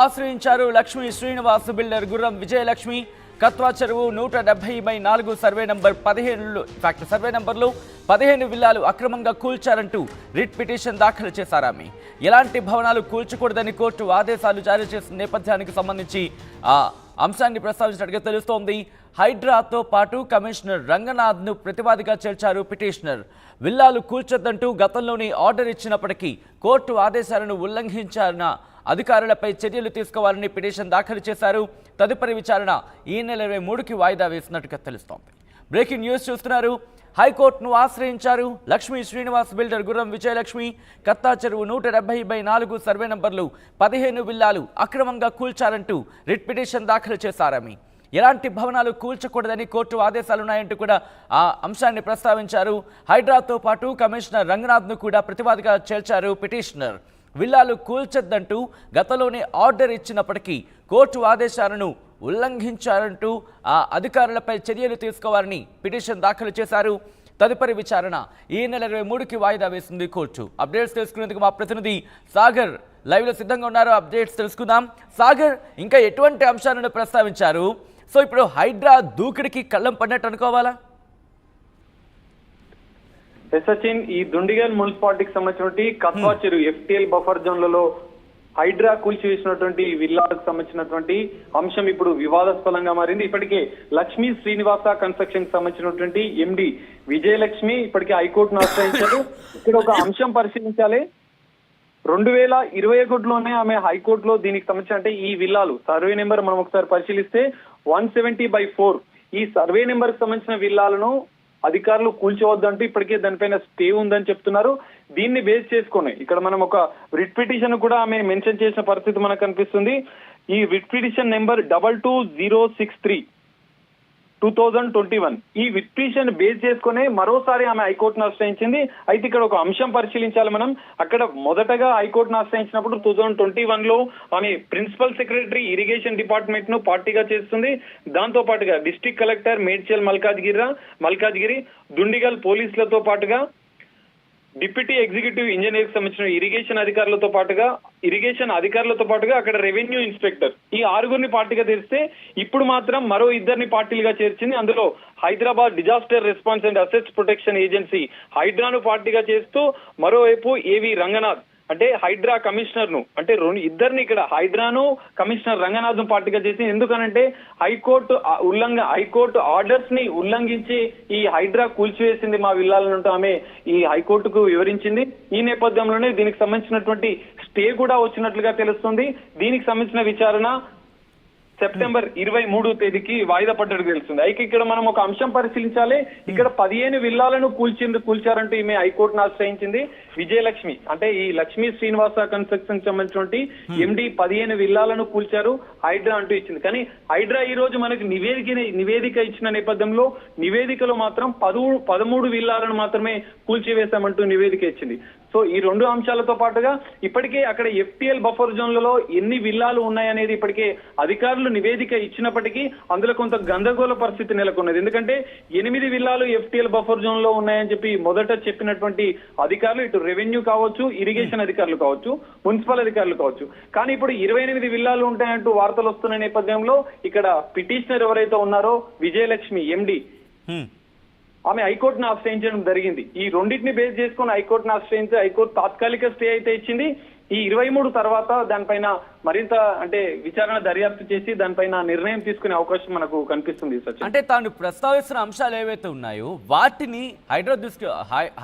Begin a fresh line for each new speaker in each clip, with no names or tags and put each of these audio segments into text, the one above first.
ఆశ్రయించారు లక్ష్మీ శ్రీనివాస్ బిల్డర్ గుర్రం విజయలక్ష్మి కత్వా చెరువు 170/4 సర్వే నంబర్ 15 సర్వే నంబర్లో 15 విల్లాలు అక్రమంగా కూల్చారంటూ రిట్ పిటిషన్ దాఖలు చేశారామె. ఎలాంటి భవనాలు కూల్చకూడదని కోర్టు ఆదేశాలు జారీ చేసిన నేపథ్యానికి సంబంధించి ఆ అంశాన్ని ప్రస్తావించినట్టుగా తెలుస్తోంది. హైడ్రాతో పాటు కమిషనర్ రంగనాథ్ను ప్రతివాదిగా చేర్చారు పిటిషనర్. విల్లాలు కూల్చొద్దంటూ గతంలోనే ఆర్డర్ ఇచ్చినప్పటికీ కోర్టు ఆదేశాలను ఉల్లంఘించారన్న అధికారులపై చర్యలు తీసుకోవాలని పిటిషన్ దాఖలు చేశారు. తదుపరి విచారణ ఈ నెల 23కి వాయిదా వేసినట్టుగా తెలుస్తోంది. బ్రేకింగ్ న్యూస్ చూస్తున్నారు. హైకోర్టును ఆశ్రయించారు లక్ష్మీ శ్రీనివాస్ బిల్డర్ గుర్రం విజయలక్ష్మి. కత్తా చెరువు 170/4 సర్వే నంబర్లు 15 విల్లాలు అక్రమంగా కూల్చారంటూ రిట్ పిటిషన్ దాఖలు చేశారామె. ఎలాంటి భవనాలు కూల్చకూడదని కోర్టు ఆదేశాలున్నాయంటూ కూడా ఆ అంశాన్ని ప్రస్తావించారు. హైడ్రాతో పాటు కమిషనర్ రంగనాథ్ను కూడా ప్రతివాదిగా చేర్చారు పిటిషనర్. విల్లాలు కూల్చొద్దంటూ గతంలోనే ఆర్డర్ ఇచ్చినప్పటికీ కోర్టు ఆదేశాలను ఉల్లంఘించారంటూ ఆ అధికారులపై చర్యలు తీసుకోవాలని పిటిషన్ దాఖలు చేశారు. తదుపరి విచారణ ఈ నెల 23కి వాయిదా వేసింది కోర్టు. అప్డేట్స్ తెలుసుకునేందుకు మా ప్రతినిధి సాగర్ లైవ్లో సిద్ధంగా ఉన్నారు. అప్డేట్స్ తెలుసుకుందాం. సాగర్, ఇంకా ఎటువంటి అంశాలను ప్రస్తావించారు? సో ఇప్పుడు హైడ్రా దూకుడికి కళ్ళం పడినట్టు అనుకోవాలా?
సచిన్, ఈ దుండిగల్ మున్సిపాలిటీకి సంబంధించినటువంటి కత్వా చెరువు FTL బఫర్ జోన్లలో హైడ్రా కూల్చివేసినటువంటి విల్లాలకు సంబంధించినటువంటి అంశం ఇప్పుడు వివాదాస్పదంగా మారింది. ఇప్పటికే లక్ష్మీ శ్రీనివాస కన్స్ట్రక్షన్ కి సంబంధించినటువంటి MD విజయలక్ష్మి ఇప్పటికే హైకోర్టును ఆశ్రయించారు. ఇక్కడ ఒక అంశం పరిశీలించాలి. 2021లోనే ఆమె హైకోర్టులో దీనికి సంబంధించిన ఈ విల్లాలు సర్వే నెంబర్ మనం ఒకసారి పరిశీలిస్తే 170/4 ఈ సర్వే నెంబర్ కి సంబంధించిన విల్లాలను అధికారులు కూల్చవద్దంటూ ఇప్పటికే దానిపైన స్టే ఉందని చెప్తున్నారు. దీన్ని బేస్ చేసుకుని ఇక్కడ మనం ఒక రిట్ పిటిషన్ కూడా ఆమె మెన్షన్ చేసిన పరిస్థితి మనకు కనిపిస్తుంది. ఈ రిట్ పిటిషన్ నెంబర్ 22063/2021 ఈ రిట్ పిటిషన్ బేస్ చేసుకునే మరోసారి ఆమె హైకోర్టును ఆశ్రయించింది. అయితే ఇక్కడ ఒక అంశం పరిశీలించాలి మనం. అక్కడ మొదటగా హైకోర్టును ఆశ్రయించినప్పుడు 2021లో ఆమె ప్రిన్సిపల్ సెక్రటరీ ఇరిగేషన్ డిపార్ట్మెంట్ ను పార్టీగా చేస్తుంది. దాంతో పాటుగా డిస్ట్రిక్ట్ కలెక్టర్ మేడ్చల్ మల్కాజ్గిరి దుండిగల్ పోలీసులతో పాటుగా డిప్యూటీ ఎగ్జిక్యూటివ్ ఇంజనీర్ సంబంధించిన ఇరిగేషన్ అధికారులతో పాటుగా అక్కడ రెవెన్యూ ఇన్స్పెక్టర్ ఈ 6గురిని పార్టీగా చేస్తే ఇప్పుడు మాత్రం మరో 2 పార్టీలుగా చేర్చింది. అందులో Hyderabad disaster response and assets protection agency హైడ్రాను పార్టీగా చేస్తూ మరోవైపు AV రంగనాథ్ అంటే హైడ్రా కమిషనర్ ను అంటే ఇద్దరిని ఇక్కడ హైడ్రాను కమిషనర్ రంగనాథ్ ను పార్టీగా చేసి ఎందుకనంటే హైకోర్టు ఆర్డర్స్ ని ఉల్లంఘించి ఈ హైడ్రా కూల్చివేసింది మా విల్లాలను ఆమె ఈ హైకోర్టుకు వివరించింది. ఈ నేపథ్యంలోనే దీనికి సంబంధించినటువంటి స్టే కూడా వచ్చినట్లుగా తెలుస్తుంది. దీనికి సంబంధించిన విచారణ సెప్టెంబర్ 23వ తేదీకి వాయిదా పడ్డట్టు తెలుస్తుంది. అయితే ఇక్కడ మనం ఒక అంశం పరిశీలించాలి. ఇక్కడ 15 విల్లాలను కూల్చారంటూ ఈమె హైకోర్టును ఆశ్రయించింది. విజయలక్ష్మి అంటే ఈ లక్ష్మీ శ్రీనివాస కన్స్ట్రక్షన్ సంబంధించినటువంటి MD 15 విల్లాలను కూల్చారు హైడ్రా అంటూ ఇచ్చింది. కానీ హైడ్రా ఈ రోజు మనకి నివేదిక ఇచ్చిన నేపథ్యంలో నివేదికలో మాత్రం 13 విల్లాలను మాత్రమే కూల్చివేశామంటూ నివేదిక ఇచ్చింది. సో ఈ 2 అంశాలతో పాటుగా ఇప్పటికే అక్కడ FTL బఫర్ జోన్లలో ఎన్ని విల్లాలు ఉన్నాయనేది ఇప్పటికే అధికారులు నివేదిక ఇచ్చినప్పటికీ అందులో కొంత గందరగోళ పరిస్థితి నెలకొన్నది. ఎందుకంటే 8 విల్లాలు FTL బఫర్ జోన్ లో ఉన్నాయని చెప్పి మొదట చెప్పినటువంటి అధికారులు ఇటు రెవెన్యూ కావచ్చు, ఇరిగేషన్ అధికారులు కావచ్చు, మున్సిపల్ అధికారులు కావచ్చు. కానీ ఇప్పుడు 28 విల్లాలు ఉంటాయంటూ వార్తలు వస్తున్న నేపథ్యంలో ఇక్కడ పిటిషనర్ ఎవరైతే ఉన్నారో విజయలక్ష్మి MD ఆమె హైకోర్టును ఆశ్రయించడం జరిగింది. ఈ రెండింటిని బేస్ చేసుకుని హైకోర్టును ఆశ్రయించి హైకోర్టు తాత్కాలిక స్టే అయితే ఇచ్చింది. ఈ 23 తర్వాత దానిపైన మరింత అంటే విచారణ దర్యాప్తు చేసి దానిపైన నిర్ణయం తీసుకునే అవకాశం మనకు కనిపిస్తుంది.
అంటే తాను ప్రస్తావిస్తున్న అంశాలు ఏవైతే ఉన్నాయో వాటిని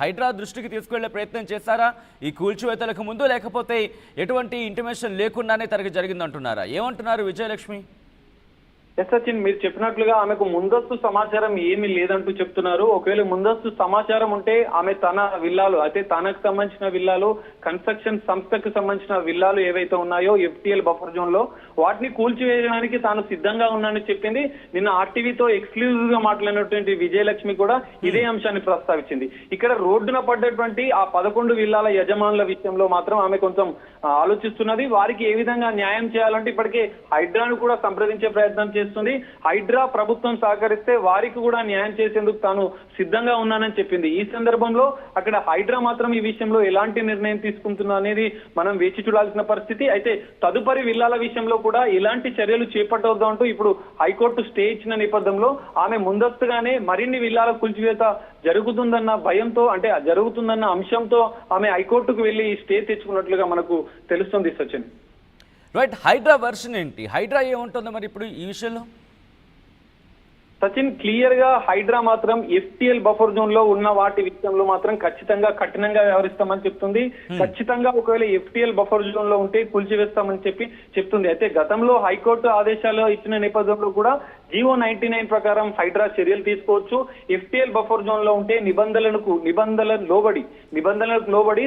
హైడ్రా దృష్టికి తీసుకెళ్లే ప్రయత్నం చేశారా ఈ కూల్చివేతలకు ముందు, లేకపోతే ఎటువంటి ఇంటిమేషన్ లేకుండానే తనకు జరిగిందంటున్నారా? ఏమంటున్నారు విజయలక్ష్మి?
సచిన్, మీరు చెప్పినట్లుగా ఆమెకు ముందస్తు సమాచారం ఏమీ లేదంటూ చెప్తున్నారు. ఒకవేళ ముందస్తు సమాచారం ఉంటే ఆమె తన విల్లాలు అయితే తనకు సంబంధించిన విల్లాలు కన్స్ట్రక్షన్ సంస్థకు సంబంధించిన విల్లాలు ఏవైతే ఉన్నాయో FTL బఫర్ జోన్ లో వాటిని కూల్చివేయడానికి తాను సిద్ధంగా ఉన్నానని చెప్పింది. నిన్న RTVతో ఎక్స్క్లూజివ్ గా మాట్లాడినటువంటి విజయలక్ష్మి కూడా ఇదే అంశాన్ని ప్రస్తావించింది. ఇక్కడ రోడ్డున పడ్డటువంటి ఆ 11 విల్లాల యజమానుల విషయంలో మాత్రం ఆమె కొంచెం ఆలోచిస్తున్నది. వారికి ఏ విధంగా న్యాయం చేయాలంటే ఇప్పటికే హైడ్రాను కూడా సంప్రదించే ప్రయత్నం చేస్తుంది. చేస్తుంది. హైడ్రా ప్రభుత్వం సహకరిస్తే వారికి కూడా న్యాయం చేసేందుకు తాను సిద్ధంగా ఉన్నానని చెప్పింది. ఈ సందర్భంలో అక్కడ హైడ్రా మాత్రం ఈ విషయంలో ఎలాంటి నిర్ణయం తీసుకుంటుందో అనేది మనం వేచి చూడాల్సిన పరిస్థితి. అయితే తదుపరి విల్లాల విషయంలో కూడా ఎలాంటి చర్యలు చేపట్టవద్దు అంటూ ఇప్పుడు హైకోర్టు స్టే ఇచ్చిన నేపథ్యంలో ఆమె ముందస్తుగానే మరిన్ని విల్లాల కూల్చివేత జరుగుతుందన్న భయంతో, అంటే జరుగుతుందన్న అంశంతో ఆమె హైకోర్టుకు వెళ్లి స్టే తెచ్చుకున్నట్లుగా మనకు తెలుస్తుంది. సచిన్,
రైట్, హైడ్రా వర్షన్ ఏంటి? హైడ్రా ఏముంటుందో మరి ఇప్పుడు ఈ విషయంలో?
సచిన్, క్లియర్ గా హైడ్రా మాత్రం FTL బఫర్ జోన్ లో ఉన్న వాటి విషయంలో మాత్రం ఖచ్చితంగా కఠినంగా వ్యవహరిస్తామని చెప్తుంది. ఖచ్చితంగా ఒకవేళ FTL బఫర్ జోన్ లో ఉంటే కూల్చివేస్తామని చెప్తుంది. అయితే గతంలో హైకోర్టు ఆదేశాలు ఇచ్చిన నేపథ్యంలో కూడా జీవో 99 ప్రకారం హైడ్రా చర్యలు తీసుకోవచ్చు. FTL బఫర్ జోన్ లో ఉంటే నిబంధనలకు లోబడి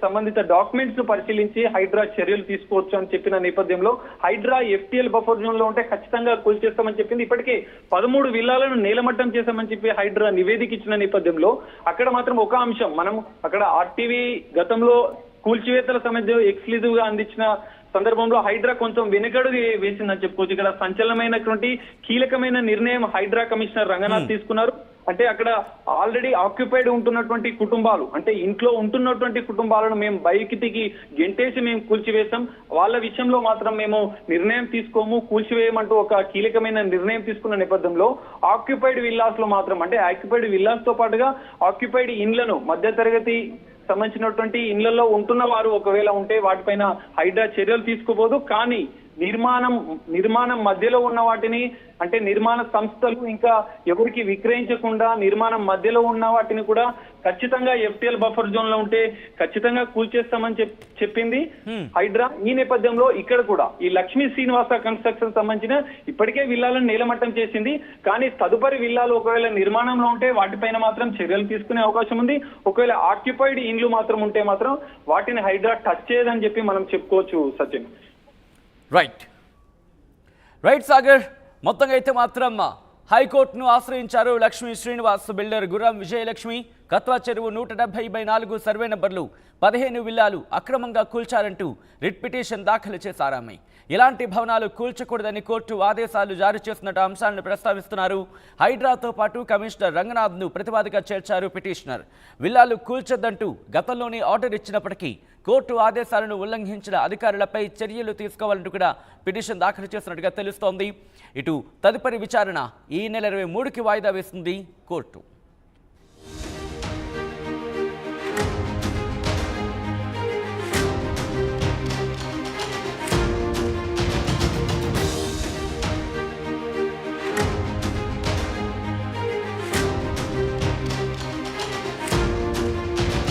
సంబంధిత డాక్యుమెంట్స్ పరిశీలించి హైడ్రా చర్యలు తీసుకోవచ్చు అని చెప్పిన నేపథ్యంలో హైడ్రా FTL బఫర్ జోన్ లో ఉంటే ఖచ్చితంగా కూల్చేస్తామని చెప్పింది. ఇప్పటికే 13 విల్లాలను నేలమట్టం చేశామని చెప్పి హైడ్రా నివేదిక ఇచ్చిన నేపథ్యంలో అక్కడ మాత్రం ఒక అంశం, మనం అక్కడ RTV గతంలో కూల్చివేతల సమస్య ఎక్స్క్లూజివ్ గా అందించిన సందర్భంలో హైడ్రా కొంచెం వెనుకడుగు వేసిందని చెప్పుకోవచ్చు. ఇక్కడ సంచలనమైనటువంటి కీలకమైన నిర్ణయం హైడ్రా కమిషనర్ రంగనాథ్ తీసుకున్నారు. అంటే అక్కడ ఆల్రెడీ ఆక్యుపైడ్ ఉంటున్నటువంటి కుటుంబాలు, అంటే ఇంట్లో ఉంటున్నటువంటి కుటుంబాలను మేము బయటికి గెంటేసి మేము కూల్చివేశాం, వాళ్ళ విషయంలో మాత్రం మేము నిర్ణయం తీసుకోము, కూల్చివేయమంటూ ఒక కీలకమైన నిర్ణయం తీసుకున్న నేపథ్యంలో ఆక్యుపైడ్ విల్లాస్ లో మాత్రం, అంటే ఆక్యుపైడ్ విల్లాస్ తో పాటుగా ఆక్యుపైడ్ ఇండ్లను, మధ్యతరగతి సంబంధించినటువంటి ఇండ్లలో ఉంటున్న వారు ఒకవేళ ఉంటే వాటిపైన హైడ్రా చర్యలు తీసుకోబోదు. కానీ నిర్మాణం మధ్యలో ఉన్న వాటిని, అంటే నిర్మాణ సంస్థలు ఇంకా ఎవరికి విక్రయించకుండా నిర్మాణం మధ్యలో ఉన్న వాటిని కూడా ఖచ్చితంగా FTL బఫర్ జోన్ లో ఉంటే ఖచ్చితంగా కూల్చేస్తామని చెప్పింది హైడ్రా. ఈ నేపథ్యంలో ఇక్కడ కూడా ఈ లక్ష్మీ శ్రీనివాస కన్స్ట్రక్షన్ సంబంధించిన ఇప్పటికే విల్లాలను నేలమట్టం చేసింది. కానీ తదుపరి విల్లాలు ఒకవేళ నిర్మాణంలో ఉంటే వాటిపైన మాత్రం చర్యలు తీసుకునే అవకాశం ఉంది. ఒకవేళ ఆక్యుపైడ్ ఇండ్లు మాత్రం ఉంటే మాత్రం వాటిని హైడ్రా టచ్ చేయదని చెప్పి మనం చెప్పుకోవచ్చు. సచిన్,
రైట్ సాగర్, మొత్తంగా అయితే మాత్రం హైకోర్టును ఆశ్రయించారు లక్ష్మీ శ్రీనివాస్ బిల్డర్ గుర్రం విజయలక్ష్మి. కత్వా చెరువు 170/4 సర్వే నంబర్లు 15 విల్లాలు అక్రమంగా కూల్చారంటూ రిట్ పిటిషన్ దాఖలు చేశారామె. ఇలాంటి భవనాలు కూల్చకూడదని కోర్టు ఆదేశాలు జారీ చేస్తున్నట్టు అంశాలను ప్రస్తావిస్తున్నారు. హైడ్రాతో పాటు కమిషనర్ రంగనాథ్ను ప్రతివాదిగా చేర్చారు పిటిషనర్. విల్లాలు కూల్చొద్దంటూ గతంలోనే ఆర్డర్ ఇచ్చినప్పటికీ కోర్టు ఆదేశాలను ఉల్లంఘించిన అధికారులపై చర్యలు తీసుకోవాలంటూ కూడా పిటిషన్ దాఖలు చేస్తున్నట్టుగా తెలుస్తోంది. ఇటు తదుపరి విచారణ ఈ నెల 23కి వాయిదా వేస్తుంది కోర్టు.